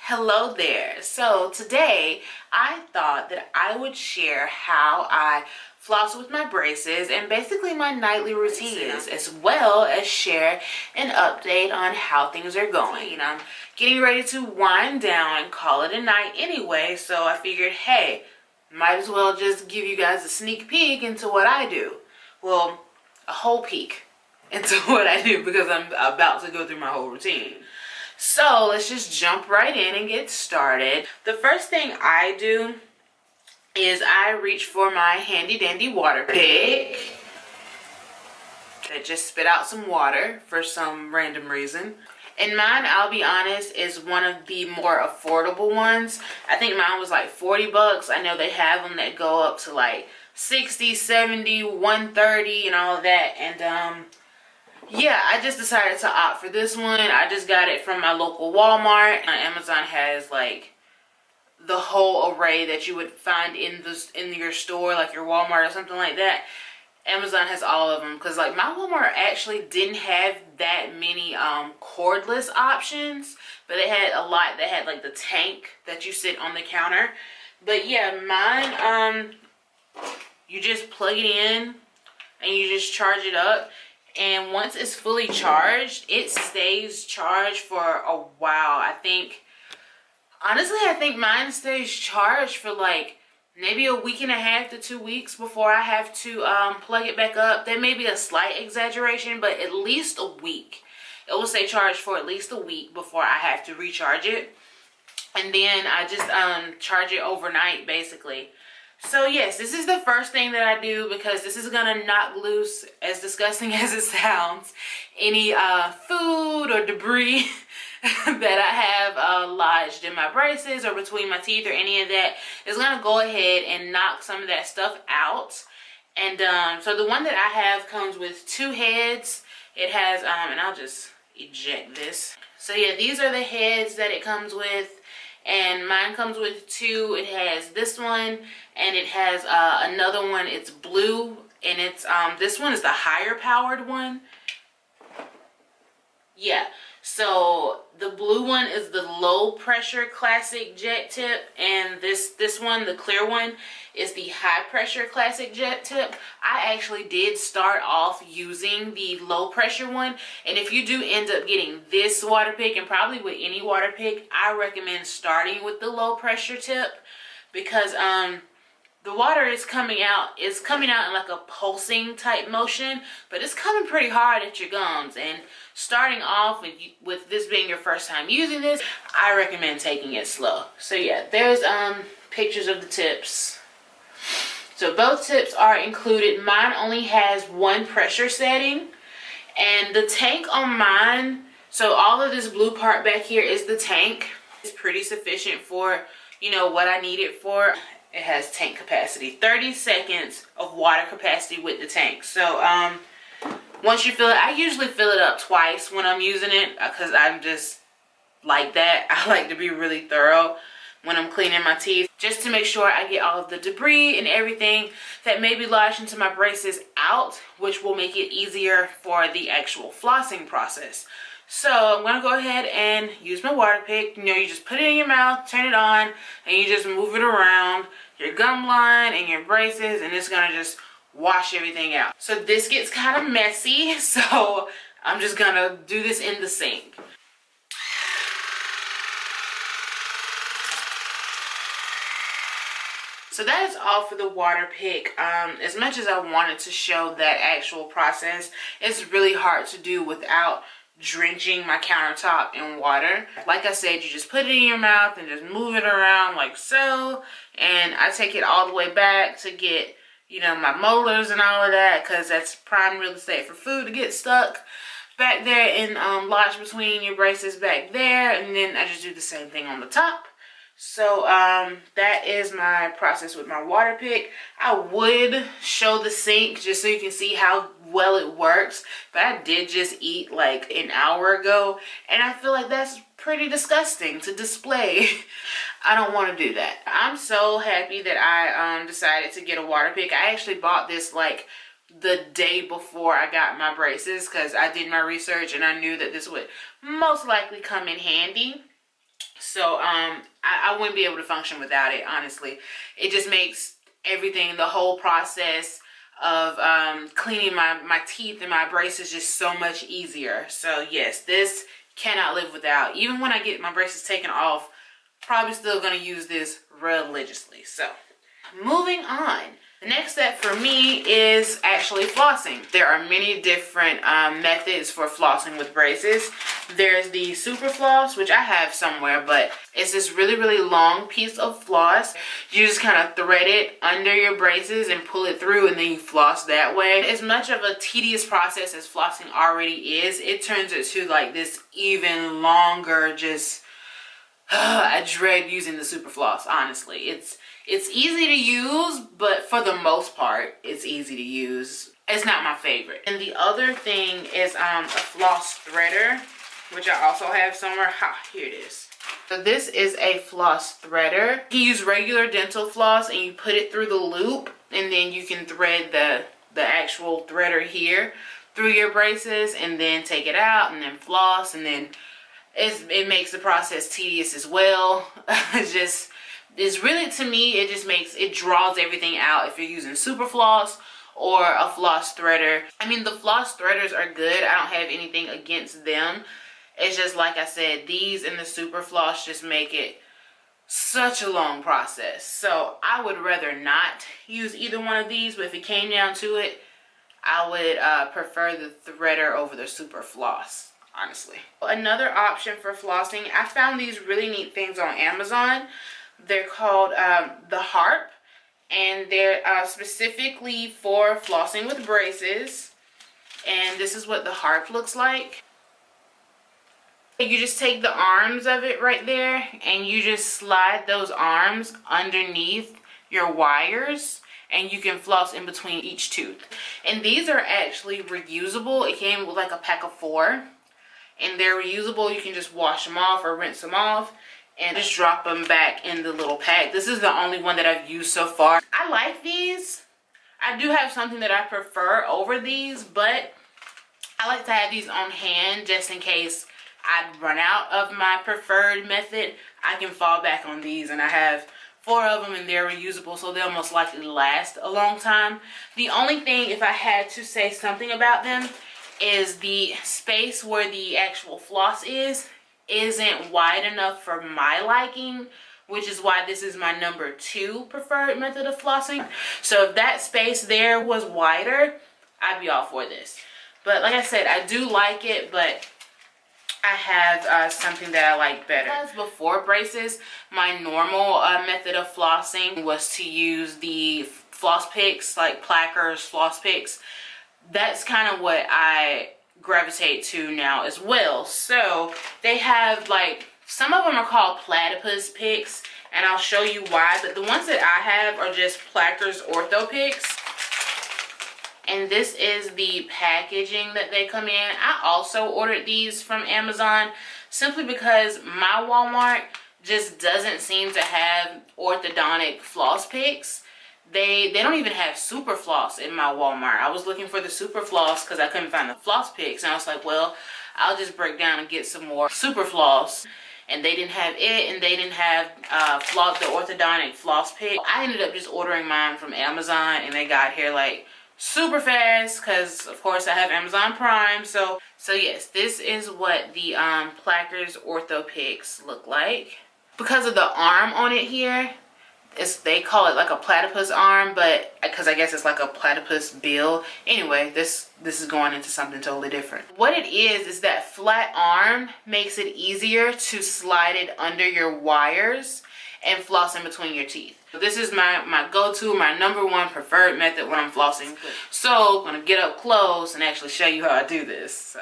Hello there. So today I thought that I would share how I floss with my braces and basically my nightly routines, as well as share an update on how things are going. I'm getting ready to wind down and call it a night anyway, so I figured, hey, might as well just give you guys a sneak peek into what I do. Well, a whole peek into what I do because I'm about to go through my whole routine. So let's just jump right in and get started. The first thing I do is I reach for my handy dandy water pick that just spit out some water for some random reason. And mine, I'll be honest, is one of the more affordable ones. I think mine was like 40 bucks. I know they have them that go up to like 60, 70, 130 and all of that. And yeah, I just decided to opt for this one. I just got it from my local Walmart. Amazon has like the whole array that you would find in your store, like your Walmart or something like that. Amazon has all of them because like my Walmart actually didn't have that many cordless options, but they had a lot that had like the tank that you sit on the counter. But yeah, mine you just plug it in and you just charge it up. And once it's fully charged, it stays charged for a while. Honestly, I think mine stays charged for like maybe a week and a half to 2 weeks before I have to plug it back up. There may be a slight exaggeration, but at least a week. It will stay charged for at least a week before I have to recharge it. And then I just charge it overnight, basically. So yes, this is the first thing that I do because this is gonna knock loose, as disgusting as it sounds, any food or debris that I have lodged in my braces or between my teeth or any of that. Is gonna go ahead and knock some of that stuff out. And so the one that I have comes with 2 heads. It has and I'll just eject this. So yeah, these are the heads that it comes with. And mine comes with 2. It has this one and it has another one. It's blue and it's this one is the higher powered one. Yeah, so the blue one is the low pressure classic jet tip, and this one, the clear one, is the high pressure classic jet tip. I actually did start off using the low pressure one, and if you do end up getting this water pick, and probably with any water pick, I recommend starting with the low pressure tip because the water is coming out in like a pulsing type motion, but it's coming pretty hard at your gums. And starting off with this being your first time using this, I recommend taking it slow. So yeah, there's pictures of the tips. So both tips are included. Mine only has 1 pressure setting, and the tank on mine, so all of this blue part back here is the tank. It's pretty sufficient for, you know, what I need it for. It has tank capacity, 30 seconds of water capacity with the tank. So once you fill it, I usually fill it up twice when I'm using it because I'm just like that. I like to be really thorough when I'm cleaning my teeth, just to make sure I get all of the debris and everything that may be lodged into my braces out, which will make it easier for the actual flossing process. So I'm going to go ahead and use my water pick. You know, you just put it in your mouth, turn it on, and you just move it around your gum line and your braces, and it's going to just wash everything out. So this gets kind of messy, so I'm just going to do this in the sink. So that is all for the water pick. As much as I wanted to show that actual process, it's really hard to do without drenching my countertop in water. Like I said, you just put it in your mouth and just move it around like so. And I take it all the way back to get, you know, my molars and all of that, because that's prime real estate for food to get stuck back there and lodged between your braces back there. And then I just do the same thing on the top. So that is my process with my water pick. I would show the sink just so you can see how well it works, but I did just eat like an hour ago, and I feel like that's pretty disgusting to display. I don't want to do that. I'm so happy that I decided to get a water pick. I actually bought this like the day before I got my braces because I did my research and I knew that this would most likely come in handy. So I wouldn't be able to function without it, honestly. It just makes everything, the whole process of cleaning my teeth and my braces just so much easier. So yes, this cannot live without. Even when I get my braces taken off, probably still gonna use this religiously. So moving on. The next step for me is actually flossing. There are many different methods for flossing with braces. There's the super floss, which I have somewhere, but it's this really, really long piece of floss. You just kind of thread it under your braces and pull it through, and then you floss that way. As much of a tedious process as flossing already is, it turns it to like this even longer, just I dread using the super floss, honestly. It's easy to use, but for the most part, it's easy to use. It's not my favorite. And the other thing is a floss threader, which I also have somewhere. Here it is. So this is a floss threader. You use regular dental floss and you put it through the loop, and then you can thread the actual threader here through your braces, and then take it out and then floss, and then it makes the process tedious as well. It's really, to me, it draws everything out if you're using super floss or a floss threader. I mean, the floss threaders are good. I don't have anything against them. It's just, like I said, these and the super floss just make it such a long process. So I would rather not use either one of these, but if it came down to it, I would prefer the threader over the super floss, honestly. Another option for flossing, I found these really neat things on Amazon. They're called the Harp, and they're specifically for flossing with braces. And this is what the Harp looks like. You just take the arms of it right there, and you just slide those arms underneath your wires, and you can floss in between each tooth. And these are actually reusable. It came with like a pack of 4, and they're reusable. You can just wash them off or rinse them off and just drop them back in the little pack. This is the only one that I've used so far. I like these. I do have something that I prefer over these, but I like to have these on hand just in case I run out of my preferred method. I can fall back on these, and I have 4 of them, and they're reusable, so they'll most likely last a long time. The only thing, if I had to say something about them, is the space where the actual floss isn't wide enough for my liking, which is why this is my number 2 preferred method of flossing. So if that space there was wider, I'd be all for this. But like I said, I do like it, but I have something that I like better. As before braces, my normal method of flossing was to use the floss picks, like Plackers floss picks. That's kind of what I gravitate to now as well. So they have, like, some of them are called platypus picks, and I'll show you why, but the ones that I have are just Plackers ortho picks. And this is the packaging that they come in. I also ordered these from Amazon simply because my Walmart just doesn't seem to have orthodontic floss picks. They don't even have super floss in my Walmart. I was looking for the super floss because I couldn't find the floss picks, and I was like, well, I'll just break down and get some more super floss. And they didn't have it, and they didn't have the orthodontic floss pick. I ended up just ordering mine from Amazon, and they got here like super fast because of course I have Amazon Prime. So yes, this is what the Plackers ortho picks look like. Because of the arm on it here, they call it like a platypus arm, but because I guess it's like a platypus bill. Anyway, this is going into something totally different. What it is that flat arm makes it easier to slide it under your wires and floss in between your teeth. This is my go-to, my number 1 preferred method when I'm flossing. So I'm gonna get up close and actually show you how I do this. So.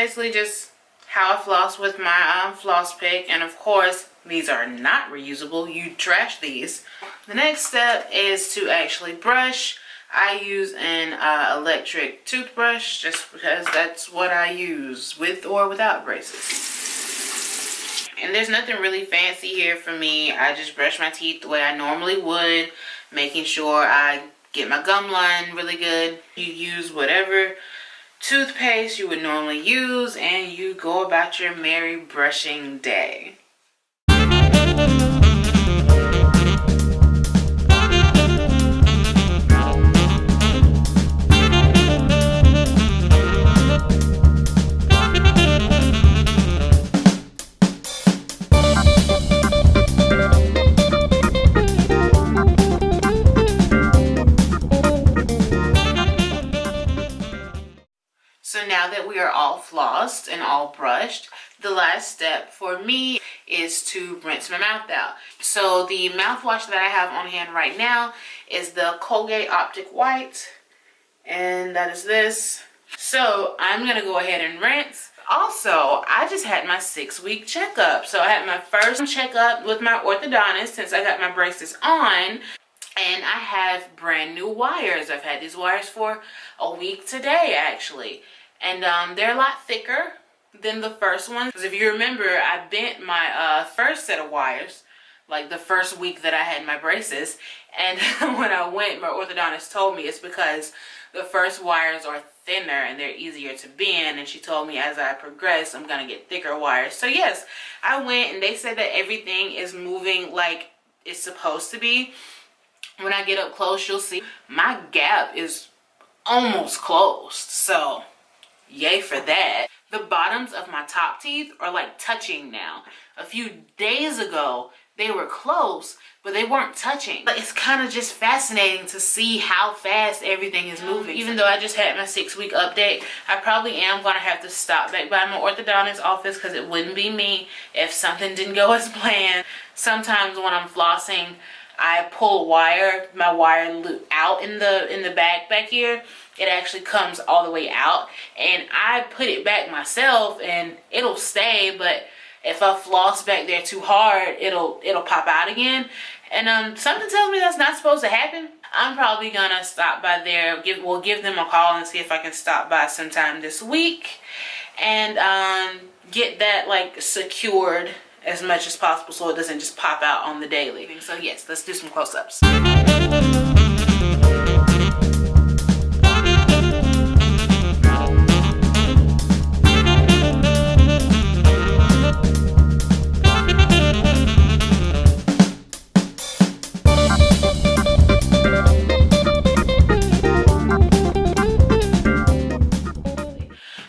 basically just how I floss with my floss pick. And of course, these are not reusable. You trash these. The next step is to actually brush. I use an electric toothbrush just because that's what I use with or without braces. And there's nothing really fancy here for me. I just brush my teeth the way I normally would, making sure I get my gum line really good. You use whatever toothpaste you would normally use and you go about your merry brushing day. So now that we are all flossed and all brushed, the last step for me is to rinse my mouth out. So the mouthwash that I have on hand right now is the Colgate Optic White, and that is this. So I'm gonna go ahead and rinse. Also, I just had my 6-week checkup. So I had my first checkup with my orthodontist since I got my braces on. And I have brand new wires. I've had these wires for a week today, actually. And they're a lot thicker than the first one. Because if you remember, I bent my first set of wires, like the first week that I had my braces. And when I went, my orthodontist told me it's because the first wires are thinner and they're easier to bend. And she told me as I progress, I'm going to get thicker wires. So yes, I went and they said that everything is moving like it's supposed to be. When I get up close, you'll see my gap is almost closed. So yay for that. The bottoms of my top teeth are like touching now. A few days ago, they were close, but they weren't touching. But it's kind of just fascinating to see how fast everything is moving. Even though I just had my 6-week update, I probably am going to have to stop back by my orthodontist's office because it wouldn't be me if something didn't go as planned. Sometimes when I'm flossing, I pull my wire loop out in the back here. It actually comes all the way out, and I put it back myself, and it'll stay. But if I floss back there too hard, it'll pop out again. And something tells me that's not supposed to happen. I'm probably gonna stop by there. We'll give them a call and see if I can stop by sometime this week, and get that like secured as much as possible so it doesn't just pop out on the daily. So yes, let's do some close-ups.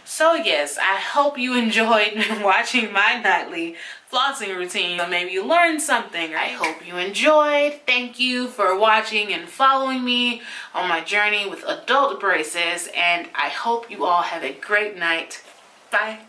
So yes, I hope you enjoyed watching my nightly flossing routine. Maybe you learned something. I hope you enjoyed. Thank you for watching and following me on my journey with adult braces, and I hope you all have a great night. Bye.